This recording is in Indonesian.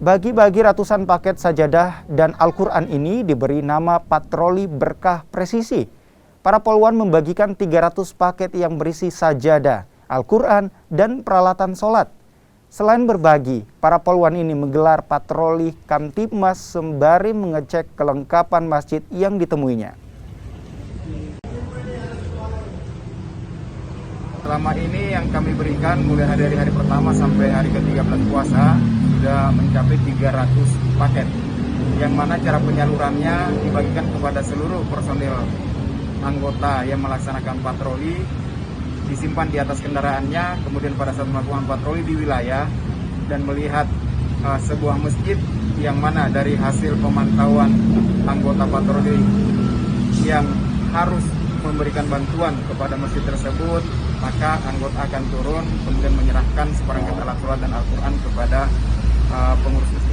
Bagi-bagi ratusan paket sajadah dan Al-Quran ini diberi nama Patroli Berkah Presisi. Para poluan membagikan 300 paket yang berisi sajadah, Al-Quran, dan peralatan sholat. Selain berbagi, para poluan ini menggelar patroli Kamtibmas sembari mengecek kelengkapan masjid yang ditemuinya. Selama ini yang kami berikan mulai dari hari pertama sampai hari ke-13 puasa sudah mencapai 300 paket. Yang mana cara penyalurannya dibagikan kepada seluruh personil anggota yang melaksanakan patroli, disimpan di atas kendaraannya, kemudian pada saat melakukan patroli di wilayah dan melihat sebuah masjid yang mana dari hasil pemantauan anggota patroli yang harus memberikan bantuan kepada masjid tersebut, maka anggota akan turun kemudian menyerahkan seperangkat alat sholat dan Al-Quran kepada pengurus masjid.